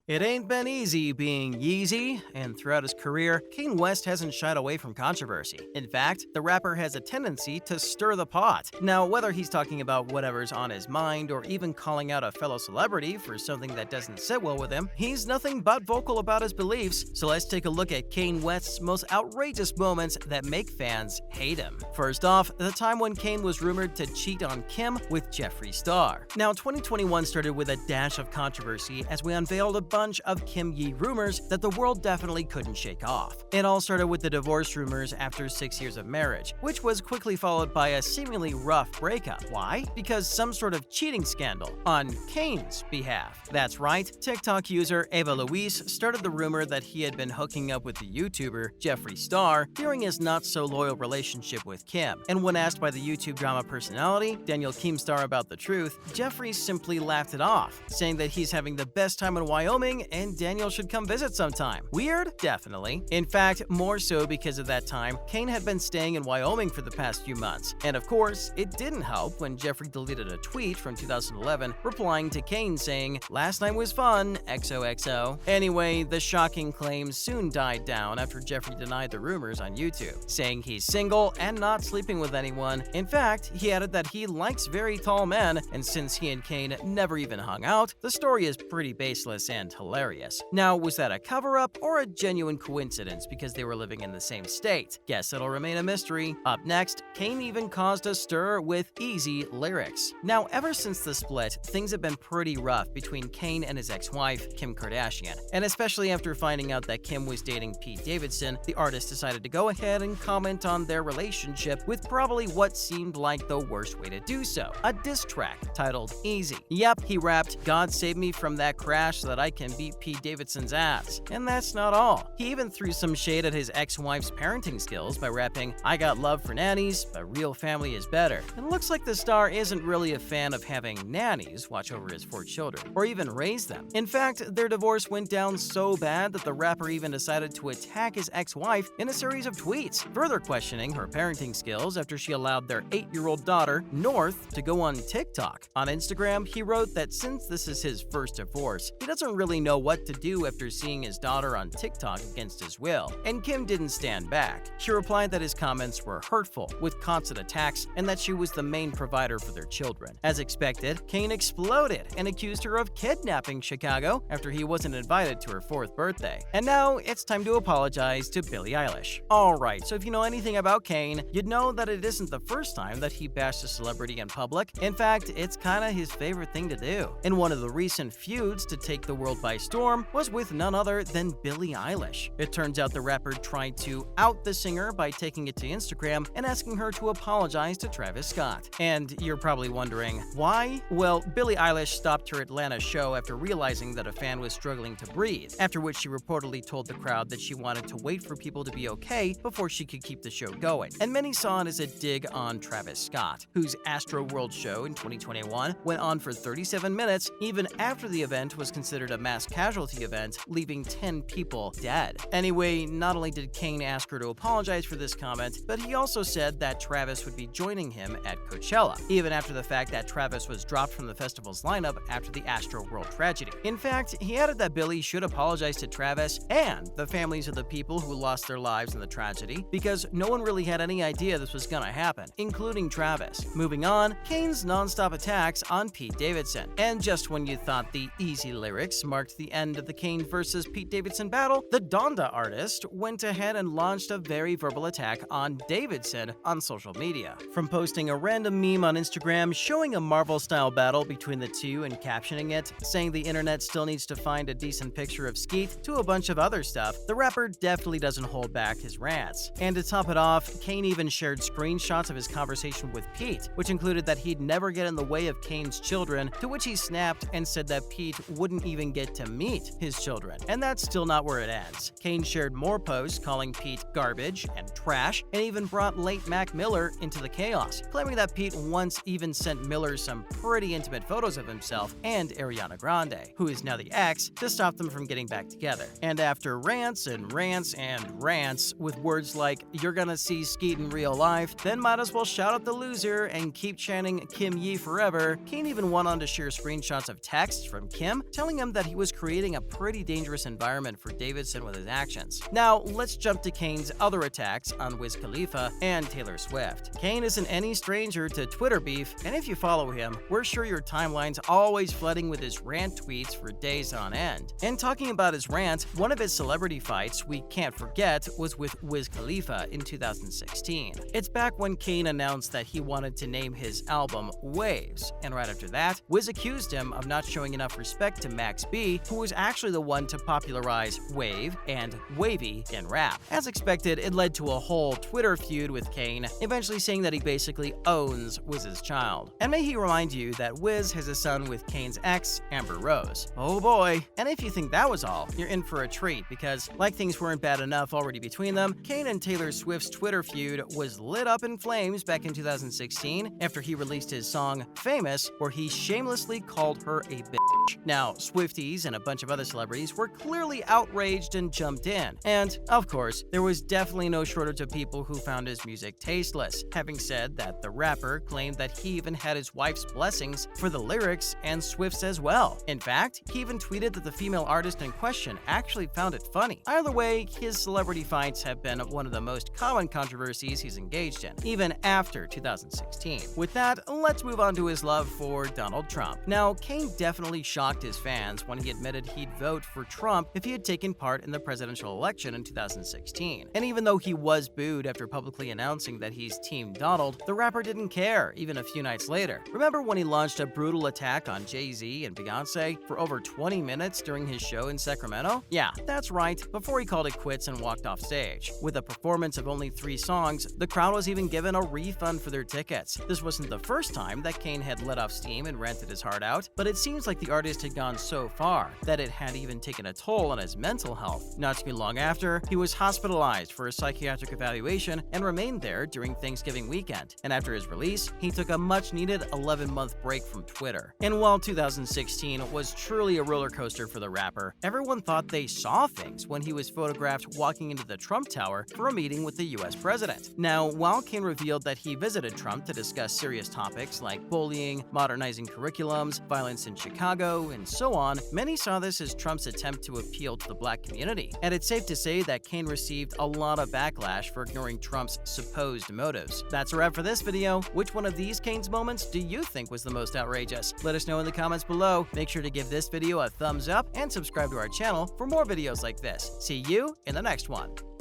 It ain't been easy being Yeezy, and throughout his career, Kanye West hasn't shied away from controversy. In fact, the rapper has a tendency to stir the pot. Now, whether he's talking about whatever's on his mind or even calling out a fellow celebrity for something that doesn't sit well with him, he's nothing but vocal about his beliefs. So let's take a look at Kanye West's most outrageous moments that make fans hate him. First off, the time when Kanye was rumored to cheat on Kim with Jeffree Star. Now, 2021 started with a dash of controversy as we unveiled a bunch of Kim Ye rumors that the world definitely couldn't shake off. It all started with the divorce rumors after 6 years of marriage, which was quickly followed by a seemingly rough breakup. Why? Because some sort of cheating scandal on Kane's behalf. That's right, TikTok user Ava Luis started the rumor that he had been hooking up with the YouTuber Jeffree Star during his not-so-loyal relationship with Kim. And when asked by the YouTube drama personality Daniel Keemstar about the truth, Jeffree simply laughed it off, saying that he's having the best time in Wyoming and Daniel should come visit sometime. Weird? Definitely. In fact, more so because of that time, Kanye had been staying in Wyoming for the past few months. And of course, it didn't help when Jeffree deleted a tweet from 2011 replying to Kanye saying, "Last night was fun, XOXO." Anyway, the shocking claims soon died down after Jeffree denied the rumors on YouTube, saying he's single and not sleeping with anyone. In fact, he added that he likes very tall men, and since he and Kanye never even hung out, the story is pretty baseless and hilarious. Now, was that a cover-up or a genuine coincidence because they were living in the same state? Guess it'll remain a mystery. Up next, Kanye even caused a stir with Yeezy lyrics. Now, ever since the split, things have been pretty rough between Kanye and his ex-wife, Kim Kardashian. And especially after finding out that Kim was dating Pete Davidson, the artist decided to go ahead and comment on their relationship with probably what seemed like the worst way to do so, a diss track titled Easy. Yep, he rapped, "God save me from that crash so that I can beat Pete Davidson's ass." And that's not all. He even threw some shade at his ex-wife's parenting skills by rapping, "I got love for nannies, but real family is better." It looks like the star isn't really a fan of having nannies watch over his 4 children, or even raise them. In fact, their divorce went down so bad that the rapper even decided to attack his ex-wife in a series of tweets, further questioning her parenting skills after she allowed their 8-year-old daughter, North, to go on TikTok. On Instagram, he wrote that since this is his first divorce, he doesn't really know what to do after seeing his daughter on TikTok against his will. And Kim didn't stand back. She replied that his comments were hurtful, with constant attacks, and that she was the main provider for their children. As expected, Kanye exploded and accused her of kidnapping Chicago after he wasn't invited to her 4th birthday. And now it's time to apologize to Billie Eilish. Alright, so if you know anything about Kanye, you'd know that it isn't the first time that he bashed a celebrity in public. In fact, it's kinda his favorite thing to do. In one of the recent feuds to take the world by storm was with none other than Billie Eilish. It turns out the rapper tried to out the singer by taking it to Instagram and asking her to apologize to Travis Scott. And you're probably wondering, why? Well, Billie Eilish stopped her Atlanta show after realizing that a fan was struggling to breathe, after which she reportedly told the crowd that she wanted to wait for people to be okay before she could keep the show going. And many saw it as a dig on Travis Scott, whose Astro World show in 2021 went on for 37 minutes, even after the event was considered a mass casualty event, leaving 10 people dead. Anyway, not only did Kanye ask her to apologize for this comment, but he also said that Travis would be joining him at Coachella, even after the fact that Travis was dropped from the festival's lineup after the Astroworld tragedy. In fact, he added that Billie should apologize to Travis and the families of the people who lost their lives in the tragedy, because no one really had any idea this was gonna happen, including Travis. Moving on, Kane's non-stop attacks on Pete Davidson. And just when you thought the easy lyrics marked the end of the Kanye versus Pete Davidson battle, the Donda artist went ahead and launched a very verbal attack on Davidson on social media. From posting a random meme on Instagram showing a Marvel-style battle between the two and captioning it, saying the internet still needs to find a decent picture of Skeet, to a bunch of other stuff, the rapper definitely doesn't hold back his rants. And to top it off, Kanye even shared screenshots of his conversation with Pete, which included that he'd never get in the way of Kane's children, to which he snapped and said that Pete wouldn't even get to meet his children. And that's still not where it ends. Kanye shared more posts calling Pete garbage and trash, and even brought late Mac Miller into the chaos, claiming that Pete once even sent Miller some pretty intimate photos of himself and Ariana Grande, who is now the ex, to stop them from getting back together. And after rants and rants and rants with words like, "You're gonna see Skeet in real life," then might as well shout out the loser and keep chanting Kim Ye forever, Kane even went on to share screenshots of texts from Kim telling him that he he was creating a pretty dangerous environment for Davidson with his actions. Now, let's jump to Kane's other attacks on Wiz Khalifa and Taylor Swift. Kane isn't any stranger to Twitter beef, and if you follow him, we're sure your timeline's always flooding with his rant tweets for days on end. And talking about his rant, one of his celebrity fights we can't forget was with Wiz Khalifa in 2016. It's back when Kane announced that he wanted to name his album Waves, and right after that, Wiz accused him of not showing enough respect to Max B, who was actually the one to popularize wave and wavy in rap. As expected, it led to a whole Twitter feud with Kane, eventually saying that he basically owns Wiz's child. And may he remind you that Wiz has a son with Kane's ex, Amber Rose. Oh boy. And if you think that was all, you're in for a treat because, like things weren't bad enough already between them, Kane and Taylor Swift's Twitter feud was lit up in flames back in 2016 after he released his song Famous, where he shamelessly called her a bitch. Now, Swifties and a bunch of other celebrities were clearly outraged and jumped in. And, of course, there was definitely no shortage of people who found his music tasteless, having said that the rapper claimed that he even had his wife's blessings for the lyrics and Swift's as well. In fact, he even tweeted that the female artist in question actually found it funny. Either way, his celebrity fights have been one of the most common controversies he's engaged in, even after 2016. With that, let's move on to his love for Donald Trump. Now, Kane definitely shocked his fans when he admitted he'd vote for Trump if he had taken part in the presidential election in 2016. And even though he was booed after publicly announcing that he's Team Donald, the rapper didn't care, even a few nights later. Remember when he launched a brutal attack on Jay-Z and Beyoncé for over 20 minutes during his show in Sacramento? Yeah, that's right, before he called it quits and walked off stage. With a performance of only 3 songs, the crowd was even given a refund for their tickets. This wasn't the first time that Kane had let off steam and ranted his heart out, but it seems like the artist had gone so far that it had even taken a toll on his mental health. Not too long after, he was hospitalized for a psychiatric evaluation and remained there during Thanksgiving weekend. And after his release, he took a much-needed 11-month break from Twitter. And while 2016 was truly a roller coaster for the rapper, everyone thought they saw things when he was photographed walking into the Trump Tower for a meeting with the US president. Now, while Kane revealed that he visited Trump to discuss serious topics like bullying, modernizing curriculums, violence in Chicago, and so on, many saw this as Trump's attempt to appeal to the black community. And it's safe to say that Kane received a lot of backlash for ignoring Trump's supposed motives. That's a wrap for this video. Which one of these Kane's moments do you think was the most outrageous? Let us know in the comments below. Make sure to give this video a thumbs up and subscribe to our channel for more videos like this. See you in the next one.